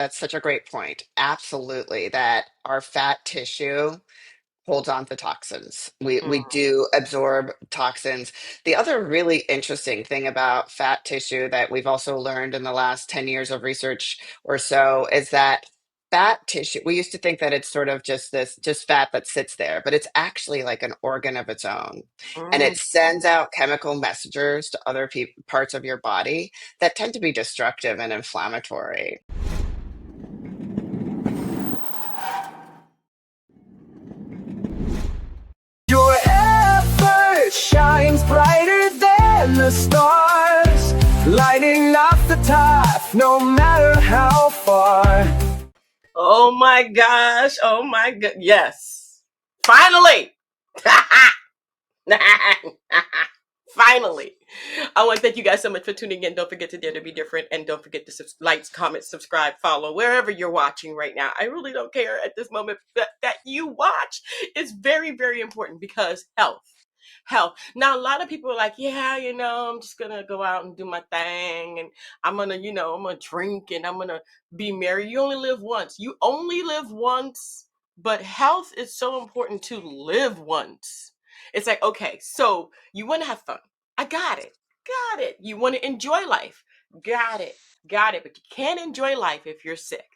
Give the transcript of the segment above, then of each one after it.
That's such a great point. Absolutely. That our fat tissue holds on to toxins. We Mm, do absorb toxins. The other really interesting thing about fat tissue that we've also learned in the last 10 years of research or so is that fat tissue, we used to think that it's sort of just this just fat that sits there, but it's actually like an organ of its own. And it mm. sends out chemical messengers to other parts of your body that tend to be destructive and inflammatory. Your effort shines brighter than the stars, lighting up the top no matter how far. Oh my gosh. Oh my god. Yes. Finally. Finally. I want to thank you guys so much for tuning in. Don't forget to dare to be different. And don't forget to like, comment, subscribe, follow, wherever you're watching right now. I really don't care at this moment that you watch. It's very, very important because health. Health. Now, a lot of people are like, yeah, I'm just going to go out and do my thing. And I'm going to, I'm going to drink and I'm going to be merry. You only live once. You only live once. But health is so important to live once. It's like, okay, so you want to have fun. I got it. Got it. You want to enjoy life. Got it. Got it. But you can't enjoy life if you're sick.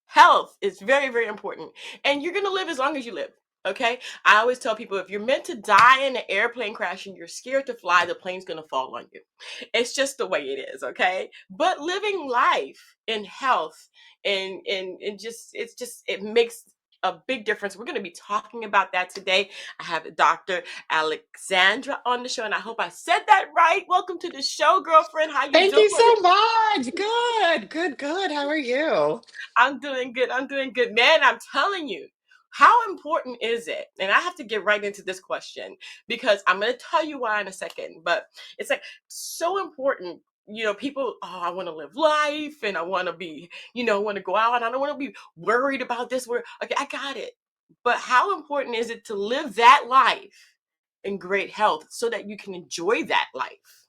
Health is very, very important. And you're going to live as long as you live. Okay. I always tell people if you're meant to die in an airplane crash and you're scared to fly, the plane's going to fall on you. It's just the way it is. Okay. But living life in health and just, it makes a big difference. We're going to be talking about that today. I have Dr. Aleksandra on the show, and I hope I said that right. Welcome to the show, girlfriend. How you Thank doing? you so much. Good, good, good. How are you? I'm doing good. I'm doing good. Man, I'm telling you, how important is it? And I have to get right into this question because I'm going to tell you why in a second. But it's like so important. People, oh, I want to live life and I want to be, want to go out and I don't want to be worried about this. Okay, I got it. But how important is it to live that life in great health so that you can enjoy that life?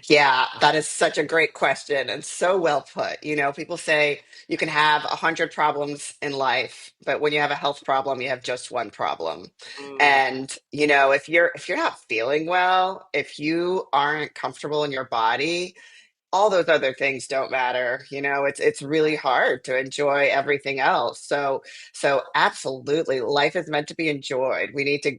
Yeah, that is such a great question and so well put. People say you can have 100 problems in life, but when you have a health problem, you have just one problem. Mm, And if you're not feeling well, if you aren't comfortable in your body, all those other things don't matter. It's really hard to enjoy everything else. So absolutely, life is meant to be enjoyed. We need to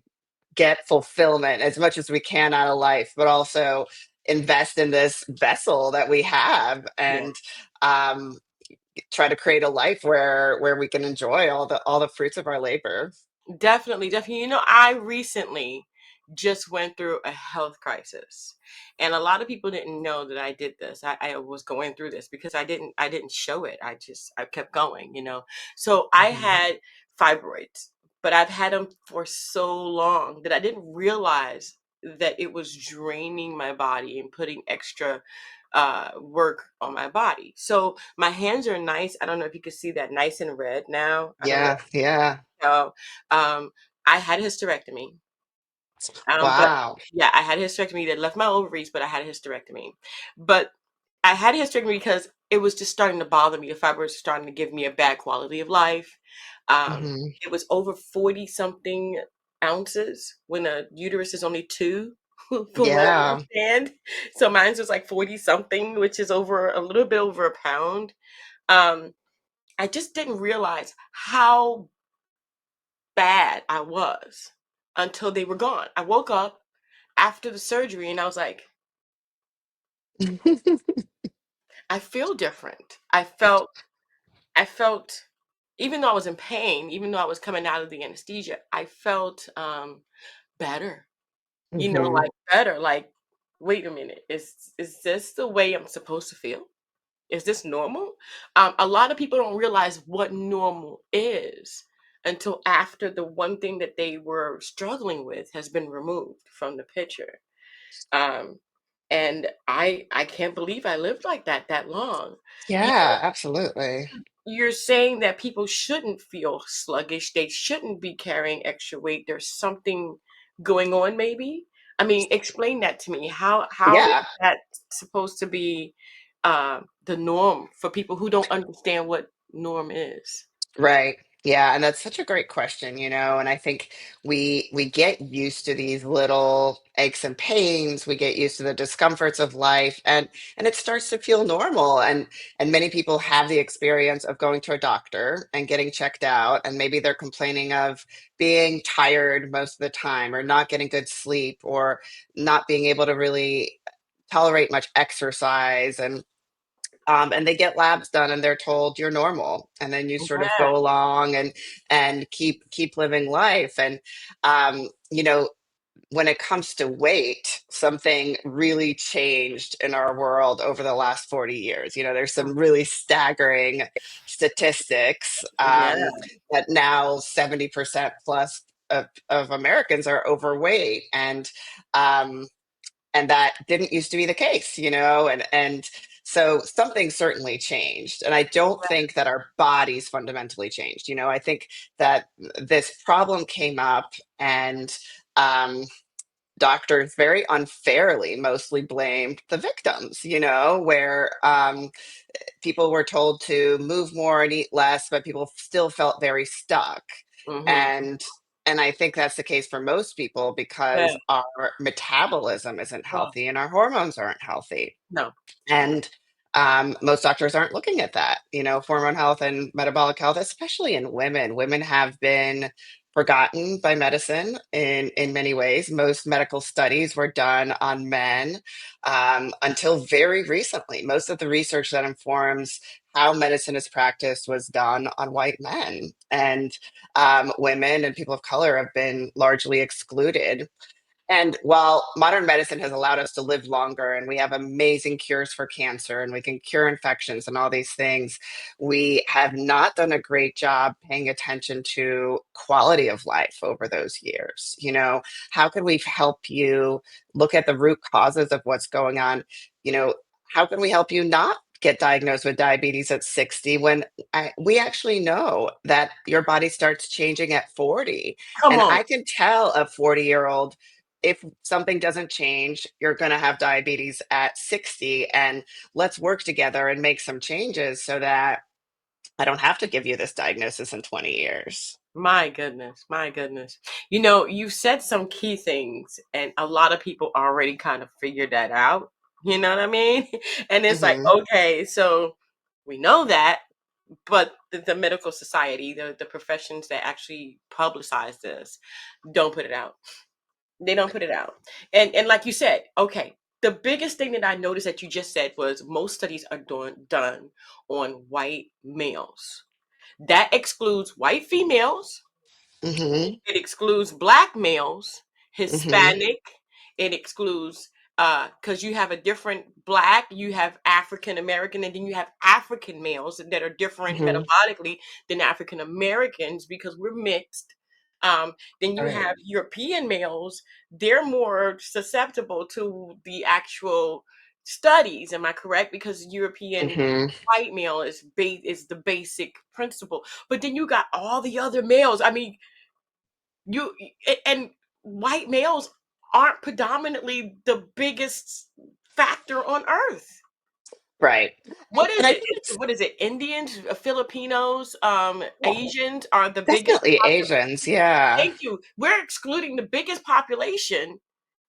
get fulfillment as much as we can out of life, but also invest in this vessel that we have yeah. and um, try to create a life where we can enjoy all the fruits of our labor. Definitely, definitely. I recently just went through a health crisis. And a lot of people didn't know that I did this. I was going through this because I didn't show it. I kept going. So I Mhm. had fibroids, but I've had them for so long that I didn't realize that it was draining my body and putting extra work on my body. So my hands are nice. I don't know if you can see that nice and red now. I don't know. Yeah, yeah. So, I had a hysterectomy. But Wow. yeah, I had a hysterectomy that left my ovaries, but I had a hysterectomy. But I had a hysterectomy because it was just starting to bother me. The fibroids were starting to give me a bad quality of life. Hmm. It was over 40 something ounces when a uterus is only two, from what I Yeah. understand. So mine was like 40 something, which is over a little bit over a pound. Um, I just didn't realize how bad I was until they were gone. I woke up after the surgery and I was like, I feel different. I felt even though I was in pain, even though I was coming out of the anesthesia, I felt better. Hmm. Like better. Like, wait a minute, is this the way I'm supposed to feel? Is this normal? A lot of people don't realize what normal is until after the one thing that they were struggling with has been removed from the picture. Um, and I can't believe I lived like that long. You Yeah, absolutely. you're saying that people shouldn't feel sluggish. They shouldn't be carrying extra weight. There's something going on, maybe. I mean, explain that to me. How is Yeah. that supposed to be? the norm for people who don't understand what norm is. Right. Yeah, and that's such a great question, and I think we get used to these little aches and pains, we get used to the discomforts of life, and it starts to feel normal, and many people have the experience of going to a doctor and getting checked out, and maybe they're complaining of being tired most of the time or not getting good sleep or not being able to really tolerate much exercise and they get labs done and they're told you're normal and then you sort of Yeah. go along and keep living life and when it comes to weight, something really changed in our world over the last 40 years. There's some really staggering statistics Yeah. that now 70% plus of Americans are overweight um, and that didn't used to be the case, and so something certainly changed, and I don't think that our bodies fundamentally changed. I think that this problem came up, and um, doctors very unfairly mostly blamed the victims, where people were told to move more and eat less, but people still felt very stuck. Mm-hmm. And and I think that's the case for most people Yeah. because our metabolism isn't Oh, healthy and our hormones aren't healthy. no. No. And most doctors aren't looking at that, hormone health and metabolic health, especially in women. Women have been forgotten by medicine in many ways. Most medical studies were done on men until very recently. Most of the research that informs how medicine is practiced was done on white men. And women and people of color have been largely excluded. And while modern medicine has allowed us to live longer and we have amazing cures for cancer and we can cure infections and all these things, we have not done a great job paying attention to quality of life over those years. How can we help you look at the root causes of what's going on? You know, how can we help you not get diagnosed with diabetes at 60 when we actually know that your body starts changing at 40? Come And on. I can tell a 40-year-old if something doesn't change, you're going to have diabetes at 60. And let's work together and make some changes so that I don't have to give you this diagnosis in 20 years. My goodness, my goodness. You said some key things, and a lot of people already kind of figured that out. You know what I mean? And it's like, Hmm. okay, so we know that, but the medical society, the professions that actually publicize this, don't put it out. They don't put it out. And like you said, okay, the biggest thing that I noticed that you just said was most studies are done on white males. That excludes white females, Hmm. it excludes black males, Hmm. Hispanic. It excludes because you have a different black, you have African American, and then you have African males that are different Hmm. metabolically than African Americans because we're mixed. Then you Right. have European males; they're more susceptible to the actual studies. Am I correct? Because European Hmm. white male is the basic principle, but then you got all the other males. I mean, you and white males aren't predominantly the biggest factor on earth. Right. What And is I it? think it's What is it? Indians, Filipinos, yeah, Asians are the biggest. definitely Asians. Yeah. Thank you. We're excluding the biggest population,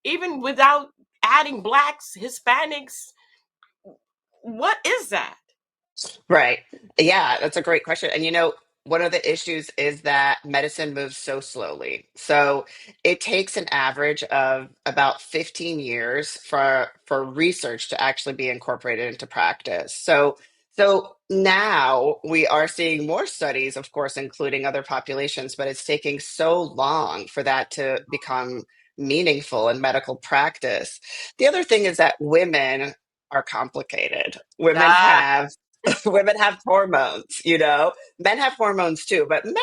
even without adding blacks, Hispanics. What is that? Right. Yeah, that's a great question. And one of the issues is that medicine moves so slowly. So it takes an average of about 15 years for research to actually be incorporated into practice. So now we are seeing more studies, of course, including other populations, but it's taking so long for that to become meaningful in medical practice. The other thing is that women are complicated. Women Ah, have women have hormones, men have hormones too, but men,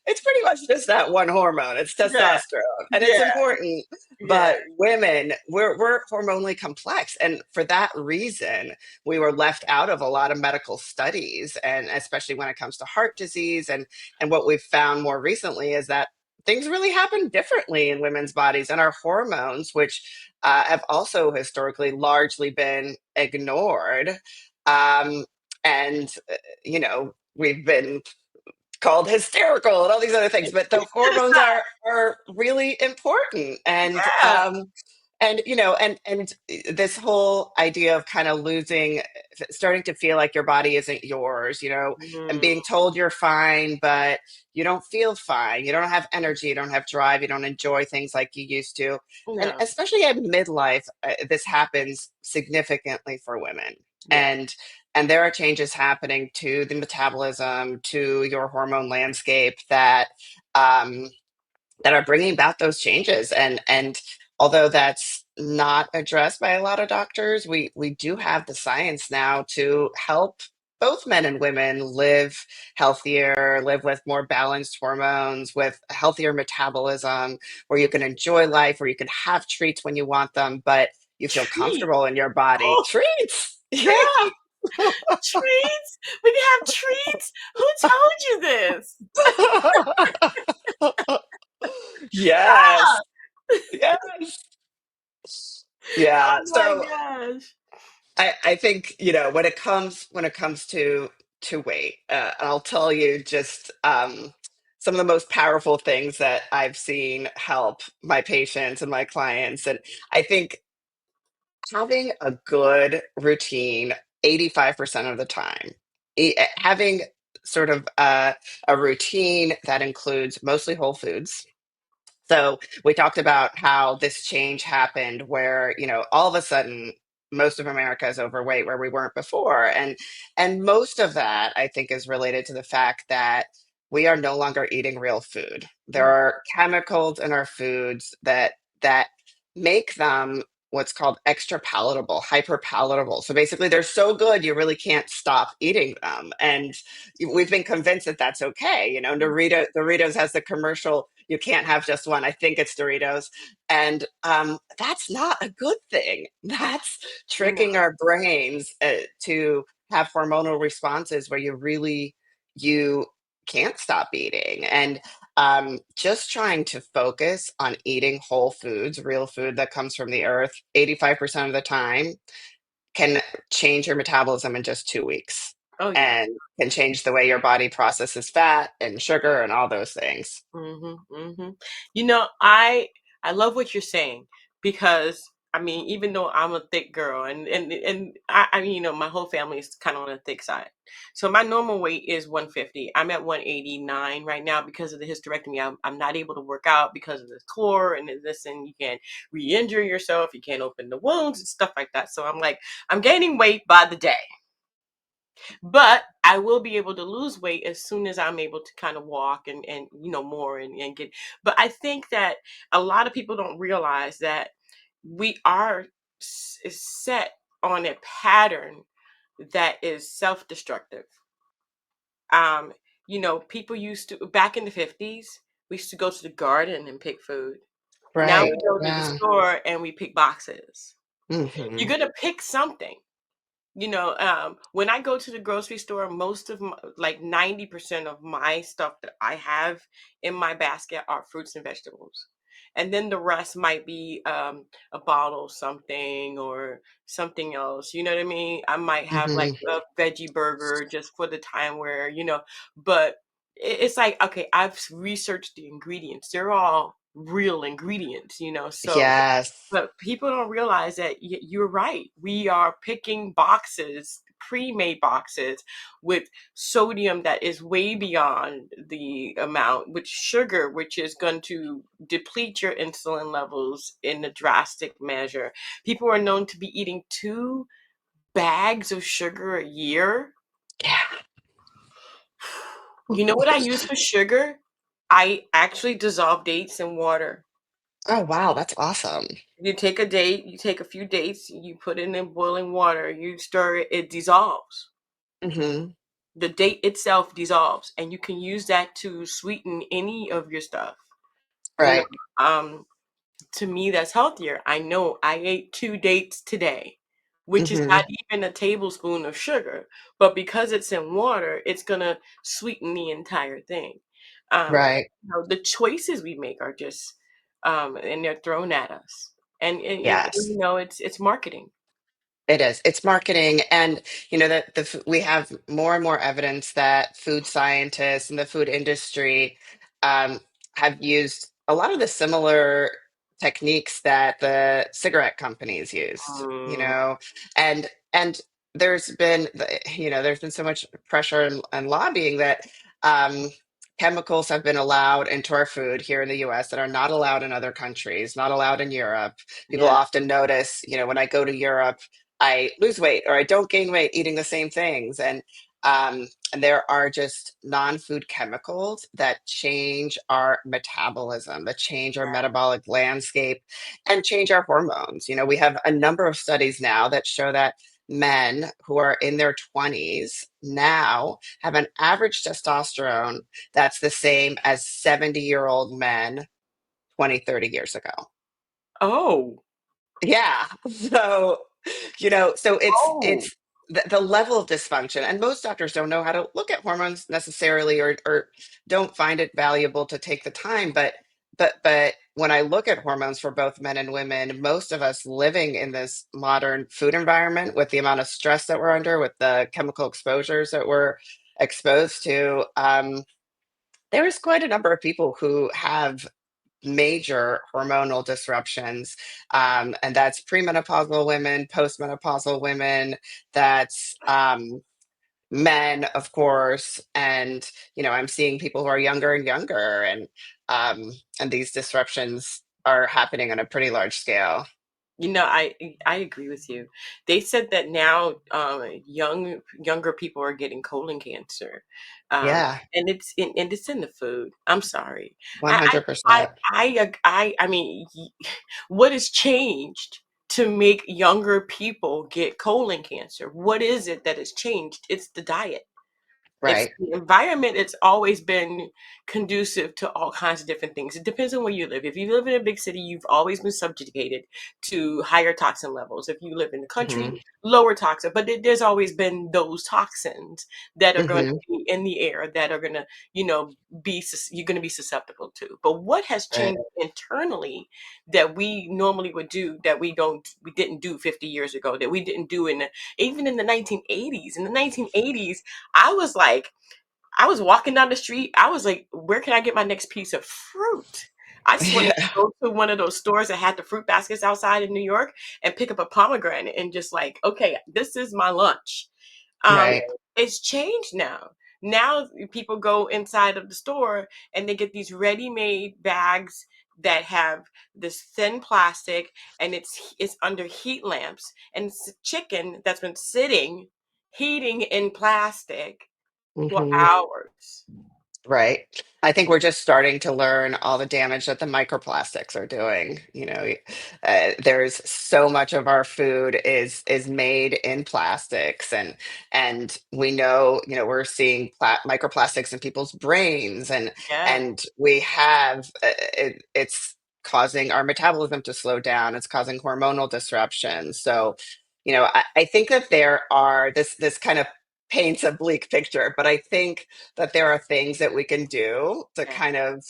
it's pretty much just that one hormone. It's yeah, testosterone and it's yeah, important. yeah. But women, we're hormonally complex. And for that reason, we were left out of a lot of medical studies. And especially when it comes to heart disease. And what we've found more recently is that things really happen differently in women's bodies, and our hormones, which have also historically largely been ignored. Um, and, we've been called hysterical and all these other things, but the hormones are really important. Yeah. And this whole idea of kind of losing, starting to feel like your body isn't yours, and Mm, being told you're fine, but you don't feel fine. You don't have energy, you don't have drive, you don't enjoy things like you used to. And no. especially at midlife, this happens significantly for women. Yeah. And there are changes happening to the metabolism, to your hormone landscape um, that are bringing about those changes. And although that's not addressed by a lot of doctors, we do have the science now to help both men and women live healthier, live with more balanced hormones, with a healthier metabolism, where you Mm. can enjoy life, where you can have treats when you want them, but you feel Treat. comfortable in your body. Oh, Treats. Yeah. treat. Treats. We can have treats. Who told you this? Yes. Stop. Yes. Yeah. Oh my So gosh. I think, when it comes to weight, I'll tell you just some of the most powerful things that I've seen help my patients and my clients. And I think having a good routine 85% of the time, having sort of a routine that includes mostly whole foods. So we talked about how this change happened where, all of a sudden most of America is overweight where we weren't before. And most of that I think is related to the fact that we are no longer eating real food. There Mm, are chemicals in our foods that make them what's called extra palatable, hyper palatable. So basically they're so good you really can't stop eating them. And we've been convinced that that's okay. Doritos has the commercial, you can't have just one. I think it's Doritos. And that's not a good thing. That's no. tricking our brains to have hormonal responses where you can't stop eating. And just trying to focus on eating whole foods, real food that comes from the earth 85% of the time can change your metabolism in just 2 weeks, Oh yeah. and can change the way your body processes fat and sugar and all those things. You know, I love what you're saying because I mean, even though I'm a thick girl and I mean, my whole family is kind of on the thick side. So my normal weight is 150. I'm at 189 right now because of the hysterectomy. I'm not able to work out because of the core and this, and you can re-injure yourself. You can't open the wounds and stuff like that. So I'm like, I'm gaining weight by the day. But I will be able to lose weight as soon as I'm able to kind of walk and more and get. But I think that a lot of people don't realize that we are set on a pattern that is self-destructive. um People used to, back in the 50s, we used to go to the garden and pick food. Now Right. we go to the Yeah. store and we pick boxes. You're Hmm. going to pick something. When I go to the grocery store, most of my, like 90% of my stuff that I have in my basket are fruits and vegetables. And then the rest might be a bottle of something or something else. You know what I mean? I might have like Hmm. a veggie burger just for the time where, but it's like, okay, I've researched the ingredients. They're all real ingredients, so Yes. but people don't realize that you're right. We are picking boxes, pre-made boxes, with sodium that is way beyond the amount, with sugar, which is going to deplete your insulin levels in a drastic measure. People are known to be eating 2 bags of sugar a year. Yeah. You know what I use for sugar? I actually dissolve dates in water. Oh, wow, that's awesome. You take a date, you take a few dates, you put it in boiling water, you stir it, it dissolves. Hmm. The date itself dissolves, and you can use that to sweeten any of your stuff. You know, Right. um, to me, that's healthier. I know I ate 2 dates today, which is Hmm. not even a tablespoon of sugar, but because it's in water, it's gonna sweeten the entire thing. Right. The choices we make are just, and they're thrown at us. Yes. It's marketing. It is. It's marketing, and that we have more and more evidence that food scientists and the food industry um, have used a lot of the similar techniques that the cigarette companies used. Mm, And there's been so much pressure and lobbying that um, chemicals have been allowed into our food here in the U.S. that are not allowed in other countries, not allowed in Europe. People yeah. often notice, when I go to Europe, I lose weight or I don't gain weight eating the same things. And there are just non-food chemicals that change our metabolism, that change our metabolic landscape and change our hormones. We have a number of studies now that show that men who are in their 20s now have an average testosterone that's the same as 70-year-old men 20, 30 years ago. Oh. Yeah. So Oh. it's the level of dysfunction, and most doctors don't know how to look at hormones necessarily, or don't find it valuable to take the time. But when I look at hormones for both men and women, most of us living in this modern food environment with the amount of stress that we're under, with the chemical exposures that we're exposed to, there is quite a number of people who have major hormonal disruptions. And that's premenopausal women, postmenopausal women, that's men, of course. And, I'm seeing people who are younger and younger, and these disruptions are happening on a pretty large scale. I agree with you. They said that now, younger people are getting colon cancer, um, Yeah, and it's in the food. I'm sorry. I 100%. I mean, what has changed to make younger people get colon cancer? What is it that has changed? It's the diet. It's Right. the environment. It's always been conducive to all kinds of different things. It depends on where you live. If you live in a big city, you've always been subjugated to higher toxin levels. If you live in the country, Hmm. lower toxin. But there's always been those toxins that are going to Hmm. be in the air that are going to, you know, you're going to be susceptible to. But what has Right. changed internally that we normally would do that we didn't do 50 years ago, that we didn't do even in the 1980s. In the 1980s, I was like, I was walking down the street. I was like, where can I get my next piece of fruit? I just wanted to Yeah. go to one of those stores that had the fruit baskets outside in New York and pick up a pomegranate and just like, okay, this is my lunch. Um, Right. it's changed now. Now people go inside of the store and they get these ready-made bags that have this thin plastic, and it's under heat lamps, and it's chicken that's been sitting heating in plastic for Hmm. hours. Right. I think we're just starting to learn all the damage that the microplastics are doing. There's so much of our food is made in plastics, and we know, we're seeing microplastics in people's brains, Yeah, and we have it's causing our metabolism to slow down. It's causing hormonal disruptions. So, I think that there are this kind of paints a bleak picture, but I think that there are things that we can do to yeah, kind of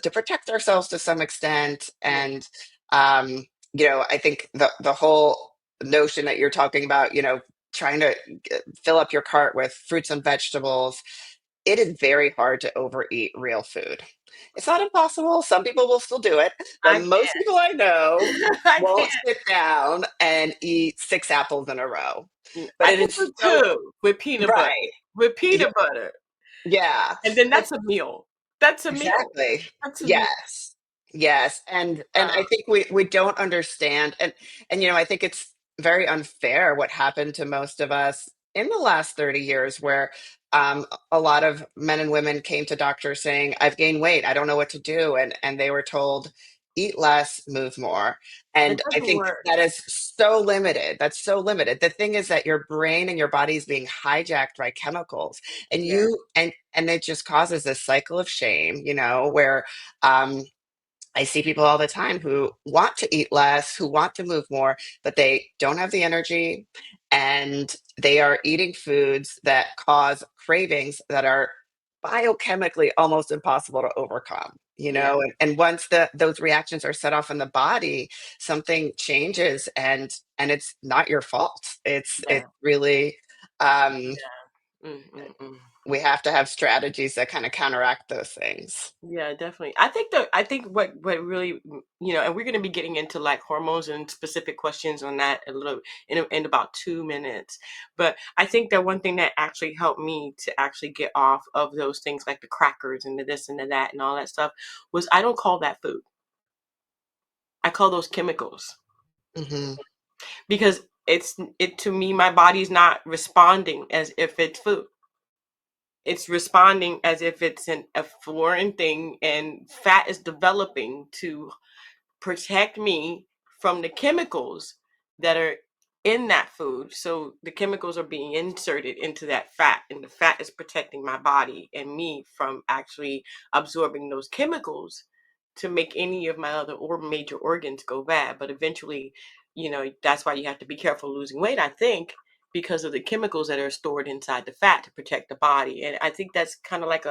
to protect ourselves to some extent. yeah, And um I think the whole notion that you're talking about, trying to fill up your cart with fruits and vegetables, it is very hard to overeat real food. It's not impossible. Some people will still do it, but I most people I know can't. I won't can't. sit down and eat six apples in a row. But I it can is do so two with peanut butter. right. With Y- peanut butter. Yeah. And then But that's a meal. That's a meal. exactly. That's a meal. Yes. Yes. And I Um, think we don't understand, and I think it's very unfair what happened to most of us in the last 30 years, where a lot of men and women came to doctors saying, I've gained weight, I don't know what to do, and they were told, eat less, move more. it And I doesn't think work. that is so limited. That's so limited. The thing is that your brain and your body is being hijacked by chemicals, and Yeah. it just causes this cycle of shame, where um, I see people all the time who want to eat less, who want to move more, but they don't have the energy, and they are eating foods that cause cravings that are biochemically almost impossible to overcome, Yeah. and once those reactions are set off in the body, something changes, and it's not your fault. It's Yeah. really, um Mm, mm, mm. we have to have strategies that kind of counteract those things. Yeah, definitely. I think what really, and we're going to be getting into like hormones and specific questions on that a little in about 2 minutes. But I think that one thing that actually helped me to actually get off of those things like the crackers and the this and the that and all that stuff was I don't call that food. I call those chemicals Hmm. because it to me my body's not responding as if it's food. It's responding as if it's a foreign thing, and fat is developing to protect me from the chemicals that are in that food. So the chemicals are being inserted into that fat, and the fat is protecting my body and me from actually absorbing those chemicals to make any of my other or major organs go bad. But eventually, that's why you have to be careful losing weight, I think, because of the chemicals that are stored inside the fat to protect the body. And I think that's kind of like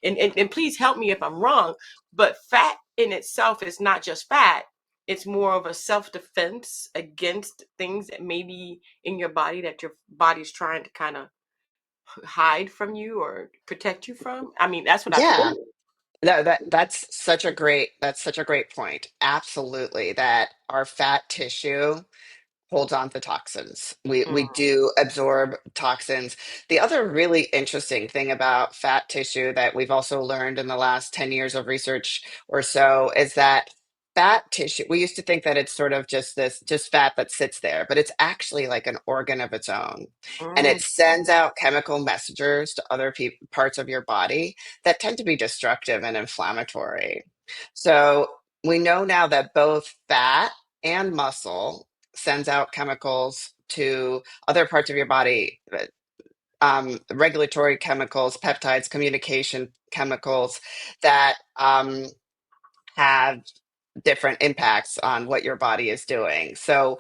and please help me if I'm wrong, but fat in itself is not just fat. It's more of a self-defense against things that may be in your body that your body's trying to kind of hide from you or protect you from. I mean, that's what I feel. Yeah. That's such a great point. Absolutely, that our fat tissue holds on to toxins. We Mm, do absorb toxins. The other really interesting thing about fat tissue that we've also learned in the last 10 years of research or so is that fat tissue, we used to think that it's sort of just fat that sits there, but it's actually like an organ of its own. And mm, it sends out chemical messengers to other parts of your body that tend to be destructive and inflammatory. So we know now that both fat and muscle sends out chemicals to other parts of your body, regulatory chemicals, peptides, communication chemicals that have different impacts on what your body is doing. So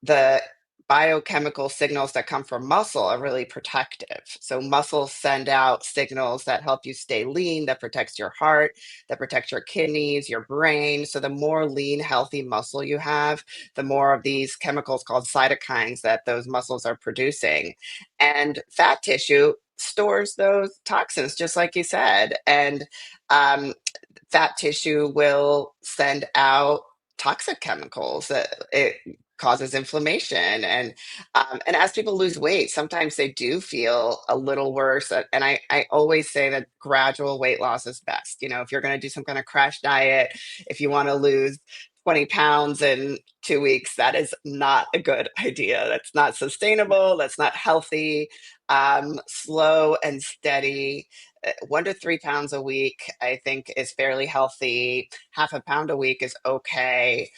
the biochemical signals that come from muscle are really protective. So muscles send out signals that help you stay lean, that protects your heart, that protects your kidneys, your brain. So the more lean, healthy muscle you have, the more of these chemicals called cytokines that those muscles are producing. And fat tissue stores those toxins, just like you said. And um, fat tissue will send out toxic chemicals that it causes inflammation, and as people lose weight, sometimes they do feel a little worse, and I always say that gradual weight loss is best. If you're going to do some kind of crash diet, if you want to lose 20 pounds in 2 weeks, that is not a good idea. That's not sustainable, that's not healthy. Slow and steady, 1 to 3 pounds a week, I think, is fairly healthy. Half a pound a week is okay.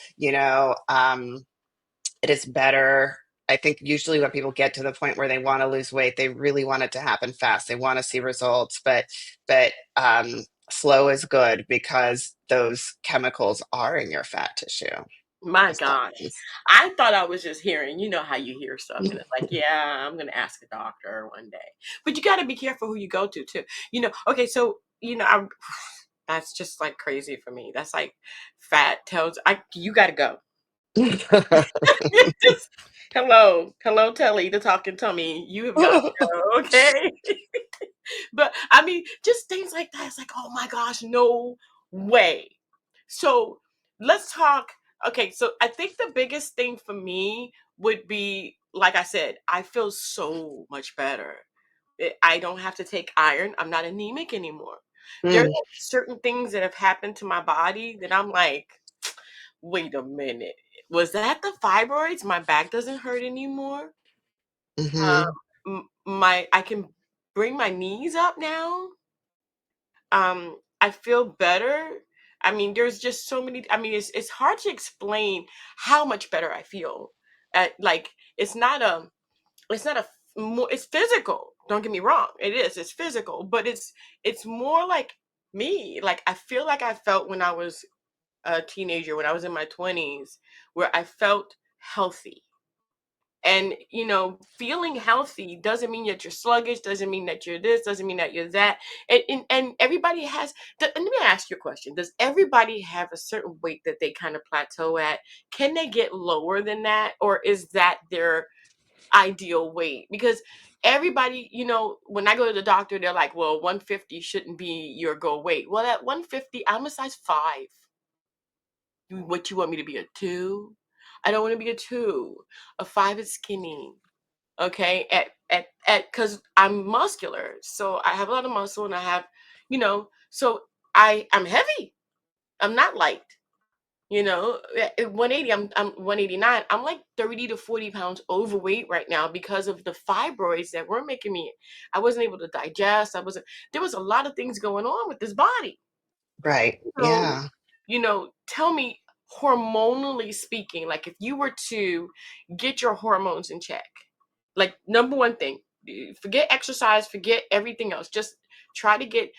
It is better. I think usually when people get to the point where they want to lose weight, they really want it to happen fast. They want to see results, but slow is good because those chemicals are in your fat tissue. my Those gosh. toxins. I thought I was just hearing, how you hear stuff and it's like, yeah, I'm going to ask a doctor one day. But you got to be careful who you go to too. Okay, so, that's just like crazy for me. That's like fat tells you got to go. Just hello, Telly, the talking tummy. You have got to go, okay? But I mean, just things like that. It's like, oh my gosh, no way. So let's talk. Okay, so I think the biggest thing for me would be, like I said, I feel so much better. I don't have to take iron. I'm not anemic anymore. There are Mm, certain things that have happened to my body that I'm like, wait a minute. Was that the fibroids? My back doesn't hurt anymore. mhm, My I can bring my knees up now. I feel better. I mean, there's just so many. I mean, it's hard to explain how much better I feel. Like it's not a it's not a more it's physical. Don't get me wrong. It's physical, but it's more like me. Like I feel like I felt when I was a teenager, when I was in my 20s, where I felt healthy. And feeling healthy doesn't mean that you're sluggish, doesn't mean that you're this, doesn't mean that you're that. And everybody has, and let me ask you a question. Does everybody have a certain weight that they kind of plateau at? Can they get lower than that, or is that their ideal weight? Because everybody, when I go to the doctor, they're like, well, 150 shouldn't be your goal weight. Well, at 150, I'm a size 5. What, you want me to be, a 2? I don't want to be a 2. A 5 is skinny. Okay, at because I'm muscular, so I have a lot of muscle, and I have, so I'm heavy. I'm not light. At 180, I'm 189. I'm like 30 to 40 pounds overweight right now because of the fibroids that were making me. I wasn't able to digest. There was a lot of things going on with this body. Right. So, Yeah. tell me, hormonally speaking, like if you were to get your hormones in check, like number one thing, forget exercise, forget everything else. Just try to get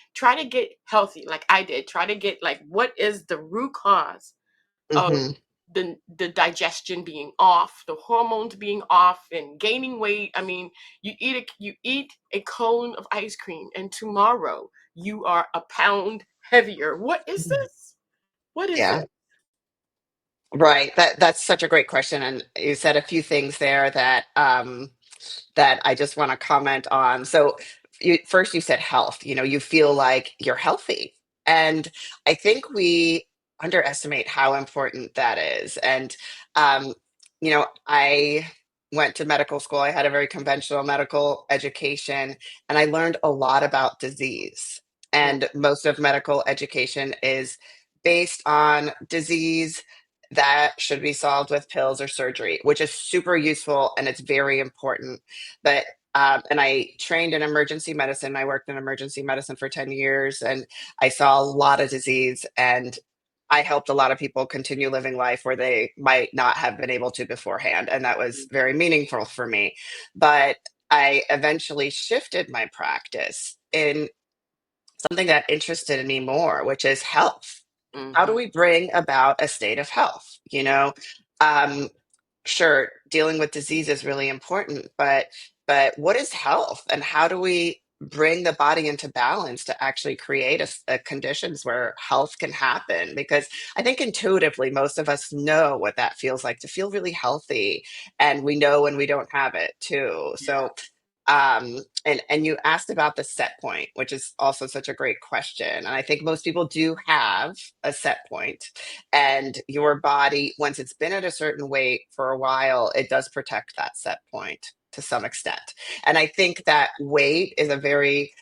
healthy, like I did. Try to get, like, what is the root cause of Hmm. the digestion being off, the hormones being off, and gaining weight. I mean, you eat a cone of ice cream, and tomorrow you are a pound heavier. What is this? What is Yeah. it? Right. That's such a great question. And you said a few things there that I just want to comment on. So first you said health, you feel like you're healthy. And I think we underestimate how important that is. And, I went to medical school. I had a very conventional medical education, and I learned a lot about disease. Mm, And most of medical education is based on disease that should be solved with pills or surgery, which is super useful and it's very important. But and I trained in emergency medicine. I worked in emergency medicine for 10 years, and I saw a lot of disease, and I helped a lot of people continue living life where they might not have been able to beforehand. And that was very meaningful for me. But I eventually shifted my practice in something that interested me more, which is health. How do mhm. we bring about a state of health? Um, sure, dealing with disease is really important, but what is health, and how do we bring the body into balance to actually create a conditions where health can happen? Because I think intuitively most of us know what that feels like to feel really healthy, and we know when we don't have it too. So and you asked about the set point, which is also such a great question. And I think most people do have a set point, and your body, once it's been at a certain weight for a while, it does protect that set point to some extent. And I think that weight is a very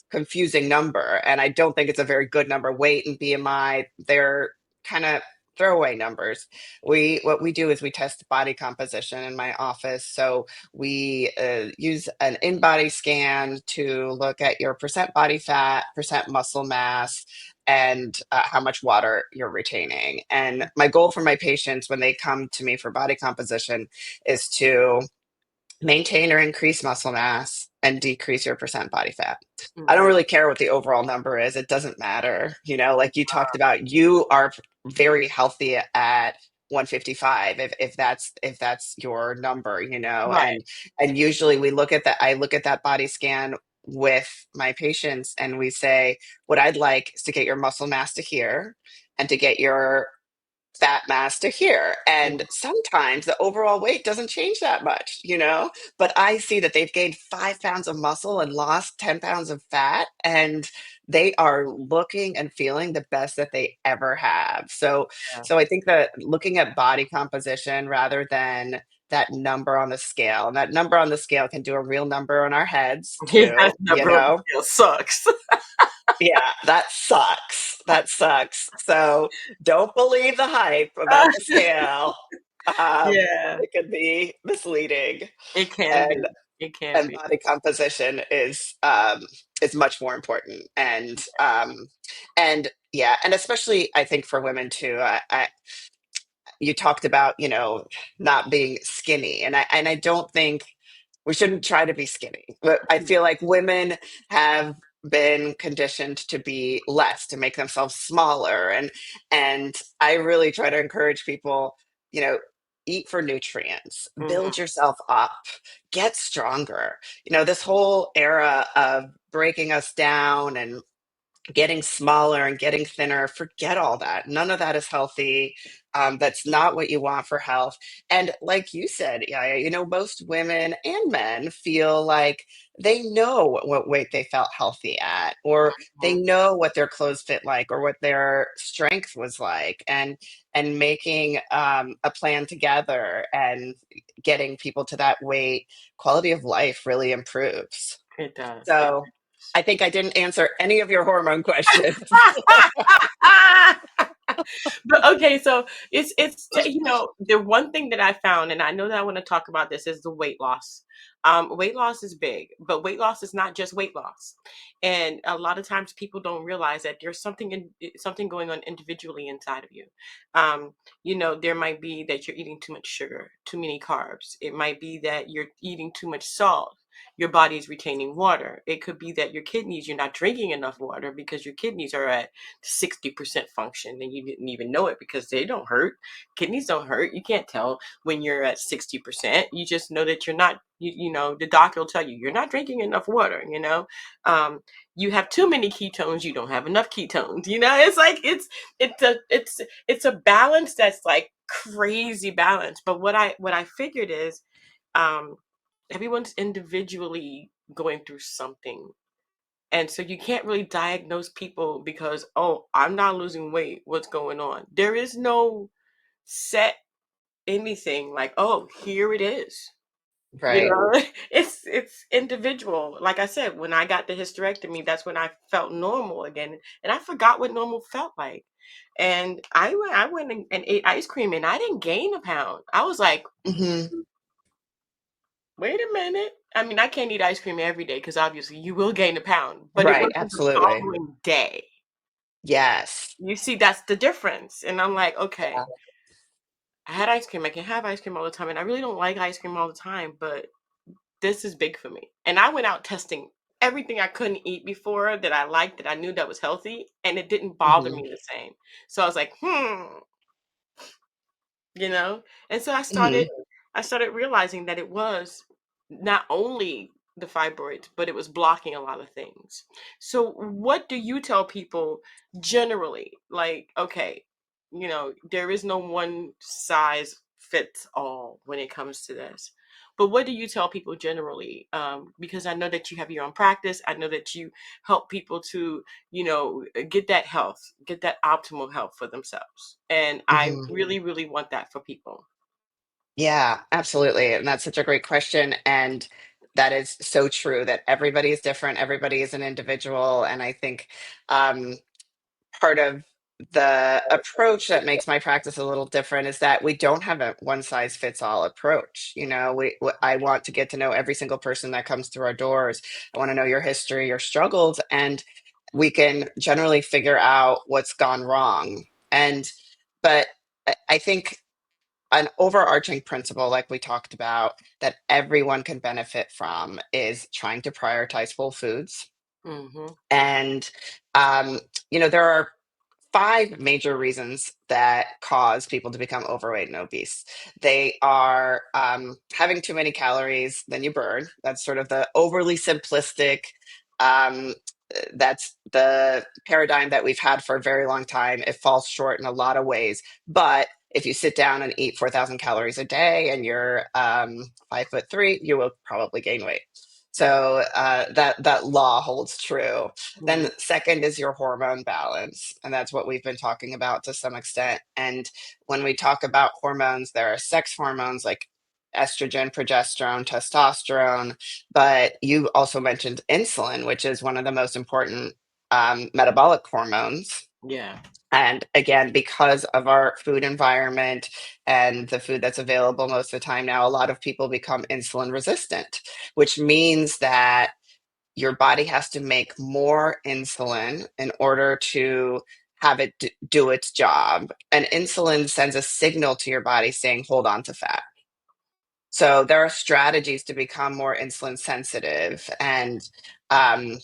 confusing number, and I don't think it's a very good number. Weight and BMI, they're kind of throwaway numbers. What we do is we test body composition in my office. So we use an in-body scan to look at your percent body fat, percent muscle mass, and how much water you're retaining. And my goal for my patients when they come to me for body composition is to maintain or increase muscle mass and decrease your percent body fat. I don't Mhm. really care what the overall number is. It doesn't matter. Like you talked about, you are very healthy at 155 if that's your number, Right. and usually we look at that I look at that body scan with my patients, and we say what I'd like is to get your muscle mass to here and to get your fat mass to here. And sometimes the overall weight doesn't change that much. But I see that they've gained 5 pounds of muscle and lost 10 pounds of fat, and they are looking and feeling the best that they ever have. So, Yeah. so I think that looking at body composition rather than that number on the scale, and that number on the scale can do a real number on our heads Yeah, that too, number on the scale sucks. yeah, that sucks. That sucks. So don't believe the hype about the scale. Yeah, It can be misleading, it can be. and It can and be. body composition is much more important. And yeah, and especially I think for women too. You talked about not being skinny, and I don't think we shouldn't try to be skinny, but I feel like women have been conditioned to be less, to make themselves smaller, and I really try to encourage people, you know eat for nutrients, Hmm. build yourself up, get stronger. This whole era of breaking us down and getting smaller and getting thinner, forget all that. None of that is healthy. That's not what you want for health. And like you said, yeah, most women and men feel like they know what weight they felt healthy at, or they know what their clothes fit like, or what their strength was like, and making a plan together and getting people to that weight, quality of life really improves. It does. It So I think I didn't answer any of your hormone questions. But okay, so the one thing that I found, and I know that I want to talk about this, is the weight loss. Weight loss is big, but weight loss is not just weight loss, and a lot of times people don't realize that there's something going on individually inside of you. There might be that you're eating too much sugar, too many carbs. It might be that you're eating too much salt. Your body is retaining water. It could be that your kidneys, you're not drinking enough water because your kidneys are at 60% function and you didn't even know it because they don't hurt. Kidneys don't hurt. You can't tell when you're at 60%. You just know that you're not, the doctor will tell you you're not drinking enough water. You have too many ketones, you don't have enough ketones. It's like it's a balance that's like crazy balance. But what I figured is um everyone's individually going through something, and so you can't really diagnose people because, oh, I'm not losing weight. What's going on? There is no set anything like, oh, here it is. You Right. know, it's individual. Like I said, when I got the hysterectomy, that's when I felt normal again, and I forgot what normal felt like. And I went and ate ice cream, and I didn't gain a pound. I was like, Hmm. wait a minute. I mean, I can't eat ice cream every day because obviously you will gain a pound, but it Right. wasn't the Absolutely. following day. Yes. You see, that's the difference. And I'm like, Yeah. okay, I had ice cream. I can have ice cream all the time. And I really don't like ice cream all the time, but this is big for me. And I went out testing everything I couldn't eat before that I liked, that I knew that was healthy, and it didn't bother Hmm. me the same. So I was like, you know and so Hmm. I started realizing that it was not only the fibroids, but it was blocking a lot of things. So what do you tell people generally, like, okay, there is no one size fits all when it comes to this, but what do you tell people generally, because I know that you have your own practice. I know that you help people to get that health, get that optimal health for themselves. And I Hmm. really, really want that for people. Yeah, absolutely. And that's such a great question. And that is so true that everybody is different. Everybody is an individual. And I think um, part of the approach that makes my practice a little different is that we don't have a one size fits all approach. I want to get to know every single person that comes through our doors. I want to know your history, your struggles, and we can generally figure out what's gone wrong. But I think an overarching principle, like we talked about, that everyone can benefit from is trying to prioritize whole foods. Hmm. And, um, there are five major reasons that cause people to become overweight and obese. They are having too many calories than you burn. That's sort of the overly simplistic. Um, that's the paradigm that we've had for a very long time. It falls short in a lot of ways. But if you sit down and eat 4,000 calories a day and you're 5'3", you will probably gain weight. So that law holds true. Hmm. Then second is your hormone balance, and that's what we've been talking about to some extent. And when we talk about hormones, there are sex hormones like estrogen, progesterone, testosterone, but you also mentioned insulin, which is one of the most important metabolic hormones. Yeah. And again, because of our food environment and the food that's available most of the time now, a lot of people become insulin resistant, which means that your body has to make more insulin in order to have it do its job. And insulin sends a signal to your body saying, hold on to fat. So there are strategies to become more insulin sensitive. And um,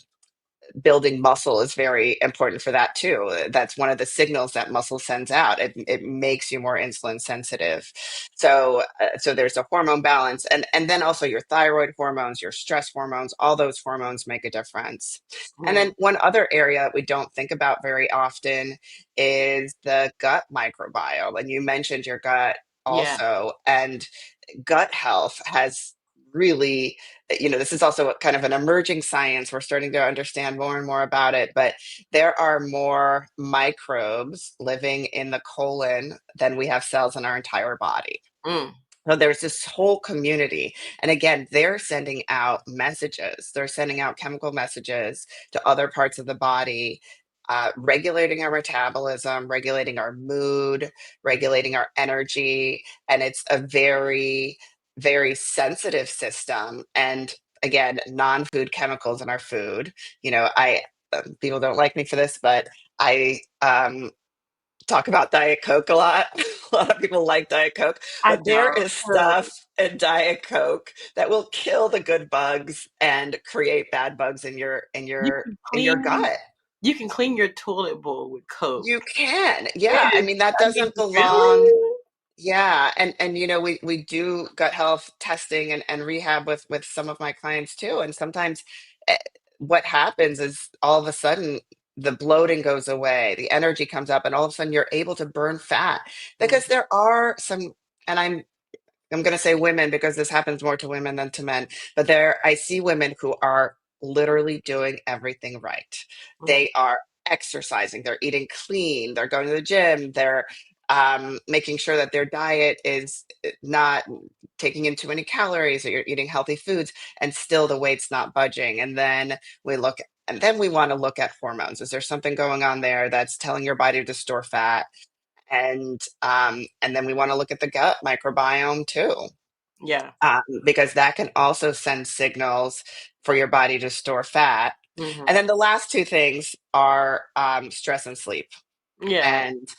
building muscle is very important for that too. That's one of the signals that muscle sends out. It makes you more insulin sensitive. So there's a hormone balance, and then also your thyroid hormones, your stress hormones, all those hormones make a difference. And Mm, then one other area we don't think about very often is the gut microbiome. And you mentioned your gut yeah. also, and gut health has really, this is also kind of an emerging science. We're starting to understand more and more about it, but there are more microbes living in the colon than we have cells in our entire body. Mm, So there's this whole community. And again, they're sending out messages. They're sending out chemical messages to other parts of the body, regulating our metabolism, regulating our mood, regulating our energy. And it's a very, very sensitive system. And again, non-food chemicals in our food. People don't like me for this, but I talk about Diet Coke a lot. A lot of people like Diet Coke, I but there don't. is stuff in Diet Coke that will kill the good bugs and create bad bugs in your in You your can in your clean gut. you can clean your toilet bowl with Coke. You can. It Yeah. I is, mean, that I mean, doesn't belong. really? Yeah, and we do gut health testing and rehab with some of my clients too. And sometimes eh, what happens is all of a sudden the bloating goes away, the energy comes up, and all of a sudden you're able to burn fat Mm, because there are some, and I'm going to say women because this happens more to women than to men, but I see women who are literally doing everything right. mm, They are exercising, they're eating clean, they're going to the gym, they're making sure that their diet is not taking in too many calories, or you're eating healthy foods, and still the weight's not budging. And then we want to look at hormones. Is there something going on there that's telling your body to store fat? And then we want to look at the gut microbiome too, yeah. because that can also send signals for your body to store fat. Hmm. And then the last two things are stress and sleep. Yeah. And,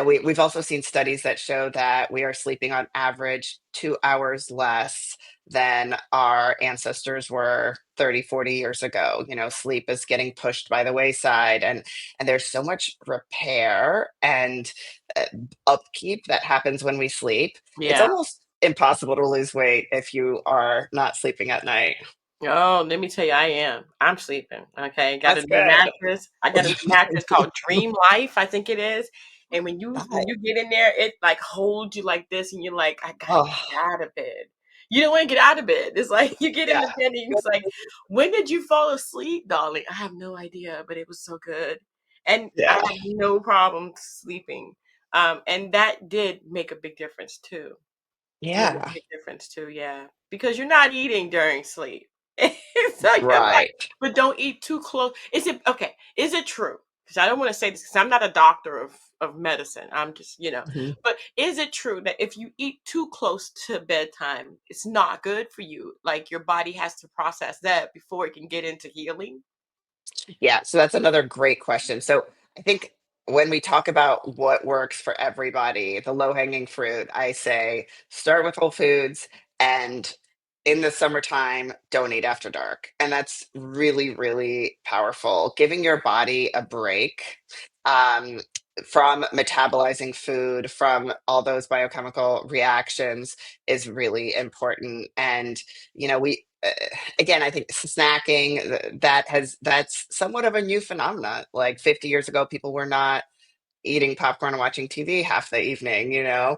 we've also seen studies that show that we are sleeping on average 2 hours less than our ancestors were 30, 40 years ago. Sleep is getting pushed by the wayside, and there's so much repair and uh, upkeep that happens when we sleep. It's Yeah. almost impossible to lose weight if you are not sleeping at night. Oh, let me tell you, I am. I'm sleeping. Okay. Got a That's new good. mattress. I got a new mattress called Dream Life, I think it is. And when you get in there, it like holds you like this, and you're like, I gotta Oh, get out of bed. You don't want to get out of bed. It's like you get in yeah. the bed and it's like, when did you fall asleep, darling? I have no idea, but it was so good. And I Yeah. have no problem sleeping. And that did make a big difference too. Made a Yeah. big difference too, yeah. Because you're not eating during sleep. So you're like, Right. but don't eat too close. Is it okay? Is it true? Because I don't want to say this because I'm not a doctor of medicine. I'm just, Mhm. but is it true that if you eat too close to bedtime, it's not good for you? Like your body has to process that before it can get into healing? Yeah, so that's another great question. So I think when we talk about what works for everybody, the low-hanging fruit, I say start with whole foods, and in the summertime, don't eat after dark. And that's really, really powerful. Giving your body a break um, from metabolizing food, from all those biochemical reactions is really important. And, we again, I think snacking that's somewhat of a new phenomenon. Like 50 years ago, people were not eating popcorn and watching TV half the evening. Yeah.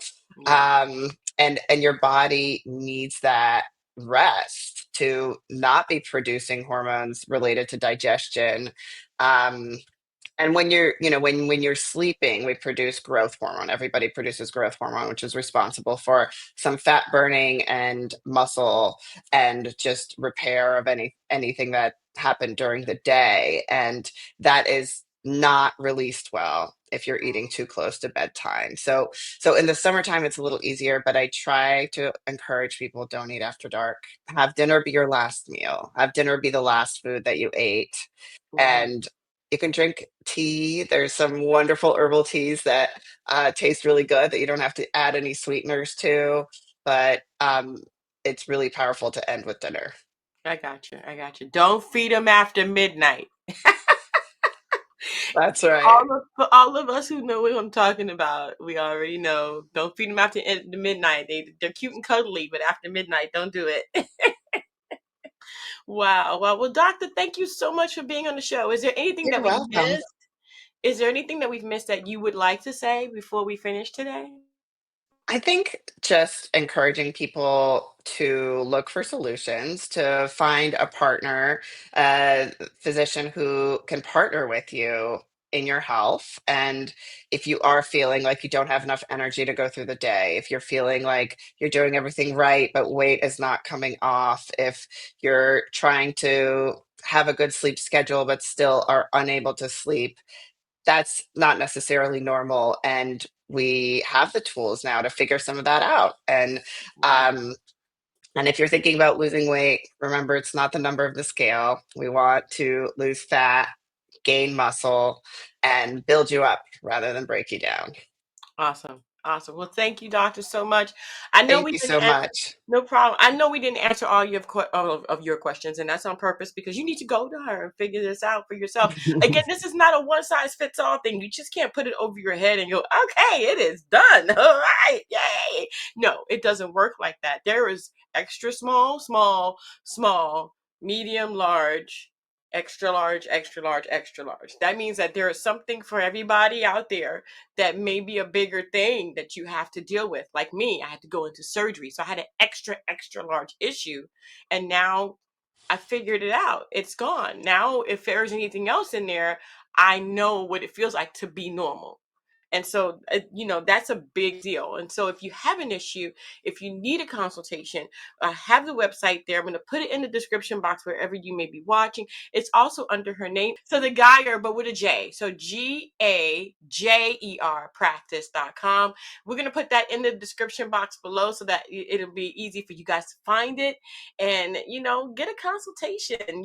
And your body needs that rest to not be producing hormones related to digestion. Um, and when you're sleeping, we produce growth hormone. Everybody produces growth hormone, which is responsible for some fat burning and muscle and just repair of anything that happened during the day. And that is not released well if you're eating too close to bedtime. So in the summertime it's a little easier, but I try to encourage people, don't eat after dark. Have dinner be your last meal. Have dinner be the last food that you ate. Mhm. And you can drink tea. There's some wonderful herbal teas that taste really good that you don't have to add any sweeteners to, but it's really powerful to end with dinner. I got you. I got you. Don't feed them after midnight. That's right. For all of us who know what I'm talking about, we already know. Don't feed them after the midnight. They're cute and cuddly, but after midnight, don't do it. Wow. Well, doctor, thank you so much for being on the show. Is there anything that You're we've welcome. missed? Is there anything that we've missed that you would like to say before we finish today? I think just encouraging people to look for solutions, to find a partner, a physician who can partner with you in your health. And if you are feeling like you don't have enough energy to go through the day, if you're feeling like you're doing everything right, but weight is not coming off, if you're trying to have a good sleep schedule, but still are unable to sleep, that's not necessarily normal. And we have the tools now to figure some of that out. Right. Um, and if you're thinking about losing weight, remember it's not the number of the scale. We want to lose fat, gain muscle, and build you up rather than break you down. Awesome. Awesome. Well, thank you, doctor, so much. I know Thank we you didn't so answer, much. no problem. I know we didn't answer all of your questions, and that's on purpose because you need to go to her and figure this out for yourself. Again, this is not a one size fits all thing. You just can't put it over your head and go, okay, it is done. All right. Yay. No, it doesn't work like that. There is extra small, small, small, medium, large, extra large, extra large, extra large. That means that there is something for everybody out there that may be a bigger thing that you have to deal with. Like me, I had to go into surgery. So I had an extra, extra large issue. And now I figured it out. It's gone. Now, if there's anything else in there, I know what it feels like to be normal. And so, that's a big deal. And so, if you have an issue, if you need a consultation, I have the website there. I'm going to put it in the description box wherever you may be watching. It's also under her name. So, the Gajer, but with a J. So, Gajer practice.com. We're going to put that in the description box below so that it'll be easy for you guys to find it and, get a consultation,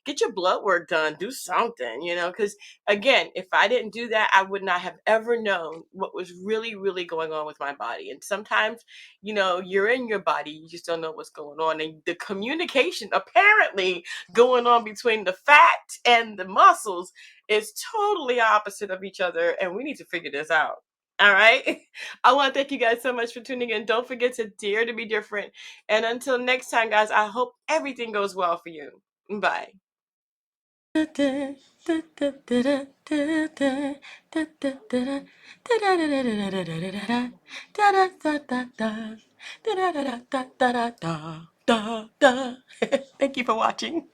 get your blood work done, do something, because again, if I didn't do that, I would not have ever known what was really, really going on with my body. And sometimes, you're in your body, you just don't know what's going on. And the communication apparently going on between the fat and the muscles is totally opposite of each other. And we need to figure this out. All right. I want to thank you guys so much for tuning in. Don't forget to dare to be different. And until next time, guys, I hope everything goes well for you. Bye. Thank you for watching.